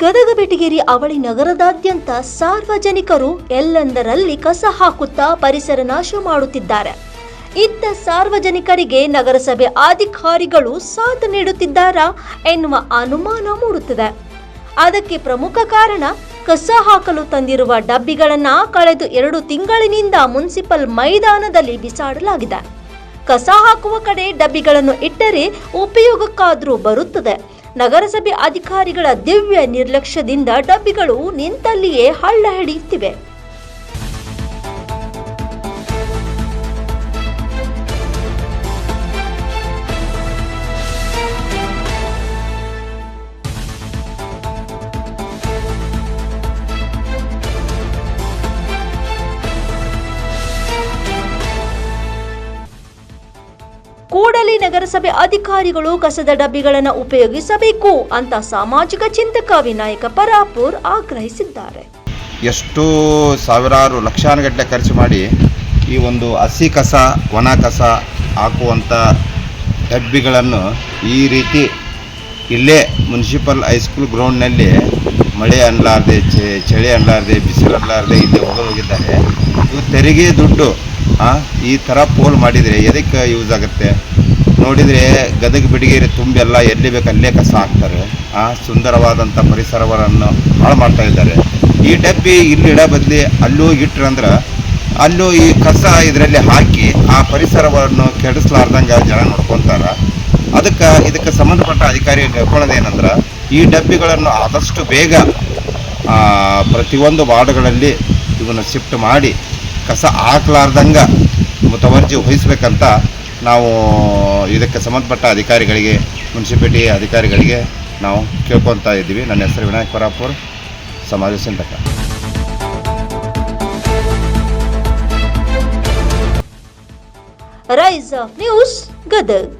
ಗದಗ ಬೆಟಗೇರಿ ಅವಳಿ ನಗರದಾದ್ಯಂತ ಸಾರ್ವಜನಿಕರು ಎಲ್ಲೆಂದರಲ್ಲಿ ಕಸ ಹಾಕುತ್ತಾ ಪರಿಸರ ನಾಶ ಮಾಡುತ್ತಿದ್ದಾರೆ. ಇತ್ತ ಸಾರ್ವಜನಿಕರಿಗೆ ನಗರಸಭೆ ಅಧಿಕಾರಿಗಳು ಸಾಥ್ ನೀಡುತ್ತಿದ್ದಾರಾ ಎನ್ನುವ ಅನುಮಾನ ಮೂಡುತ್ತಿದೆ. ಅದಕ್ಕೆ ಪ್ರಮುಖ ಕಾರಣ ಕಸ ಹಾಕಲು ತಂದಿರುವ ಡಬ್ಬಿಗಳನ್ನು ಕಳೆದ 2 ತಿಂಗಳಿನಿಂದ ಮುನ್ಸಿಪಲ್ ಮೈದಾನದಲ್ಲಿ ಬಿಸಾಡಲಾಗಿದೆ. ಕಸ ಹಾಕುವ ಕಡೆ ಡಬ್ಬಿಗಳನ್ನು ಇಟ್ಟರೆ ಉಪಯೋಗಕ್ಕಾದರೂ ಬರುತ್ತದೆ. ನಗರಸಭೆ ಅಧಿಕಾರಿಗಳ ದಿವ್ಯ ನಿರ್ಲಕ್ಷ್ಯದಿಂದ ಡಬ್ಬಿಗಳು ನಿಂತಲ್ಲಿಯೇ ಹಳ್ಳ ಹಿಡಿಯುತ್ತಿವೆ. ಕೂಡಲೇ ನಗರಸಭೆ ಅಧಿಕಾರಿಗಳು ಕಸದ ಡಬ್ಬಿಗಳನ್ನು ಉಪಯೋಗಿಸಬೇಕು ಅಂತ ಸಾಮಾಜಿಕ ಚಿಂತಕ ವಿನಾಯಕ ಪರಾಪುರ್ ಆಗ್ರಹಿಸಿದ್ದಾರೆ. ಎಷ್ಟು ಸಾವಿರಾರು ಲಕ್ಷಾನುಗಟ್ಟಲೆ ಖರ್ಚು ಮಾಡಿ ಈ ಒಂದು ಹಸಿ ಕಸ ಒಣ ಕಸ ಹಾಕುವಂಥ ಡಬ್ಬಿಗಳನ್ನು ಈ ರೀತಿ ಇಲ್ಲೇ ಮುನ್ಸಿಪಲ್ ಹೈಸ್ಕೂಲ್ ಗ್ರೌಂಡ್ನಲ್ಲಿ ಮಳೆ ಅನ್ನಲಾರದೆ ಚಳಿ ಅನ್ನಲಾರದೆ ಬಿಸಿಲು ಅನ್ನಲಾರದೆ ಇಲ್ಲಿ ಹೋಗಿದ್ದಾರೆ. ಇವು ತೆರಿಗೆ ದುಡ್ಡು ಈ ಥರ ಪೋಲ್ ಮಾಡಿದರೆ ಎದಕ್ಕೆ ಯೂಸ್ ಆಗುತ್ತೆ ನೋಡಿದರೆ ಗದಗ ಬೆಟಗೇರಿ ತುಂಬೆಲ್ಲ ಎಲ್ಲಿ ಬೇಕು ಅಲ್ಲೇ ಕಸ ಹಾಕ್ತಾರೆ. ಸುಂದರವಾದಂಥ ಪರಿಸರವನ್ನು ಹಾಳು ಮಾಡ್ತಾ ಇದ್ದಾರೆ. ಈ ಡಬ್ಬಿ ಇಲ್ಲಿ ಇಡ ಬದಲಿ ಅಲ್ಲೂ ಇಟ್ರಂದ್ರೆ ಅಲ್ಲೂ ಈ ಕಸ ಇದರಲ್ಲಿ ಹಾಕಿ ಆ ಪರಿಸರವನ್ನು ಕೆಡಿಸ್ಲಾರ್ದಂಗೆ ಜನ ನೋಡ್ಕೊತಾರೆ. ಇದಕ್ಕೆ ಸಂಬಂಧಪಟ್ಟ ಅಧಿಕಾರಿ ಹೇಳ್ಕೊಳ್ಳೋದೇನೆಂದ್ರೆ ಈ ಡಬ್ಬಿಗಳನ್ನು ಆದಷ್ಟು ಬೇಗ ಪ್ರತಿಯೊಂದು ವಾರ್ಡ್ಗಳಲ್ಲಿ ಇವನ್ನ ಶಿಫ್ಟ್ ಮಾಡಿ ಕಸ ಹಾಕ್ಲಾರ್ದಂಗೆ ಮುತುವರ್ಜಿ ವಹಿಸ್ಬೇಕಂತ ನಾವು ಇದಕ್ಕೆ ಸಂಬಂಧಪಟ್ಟ ಅಧಿಕಾರಿಗಳಿಗೆ ಮುನ್ಸಿಪಾಲಿಟಿ ಅಧಿಕಾರಿಗಳಿಗೆ ನಾವು ಕೇಳ್ಕೊತಾ ಇದ್ದೀವಿ. ನನ್ನ ಹೆಸರು ವಿನಾಯಕ ಪರಾಪುರ್, ಸಮಾಜ ಚಿಂತಕ. Rise of news Gadag.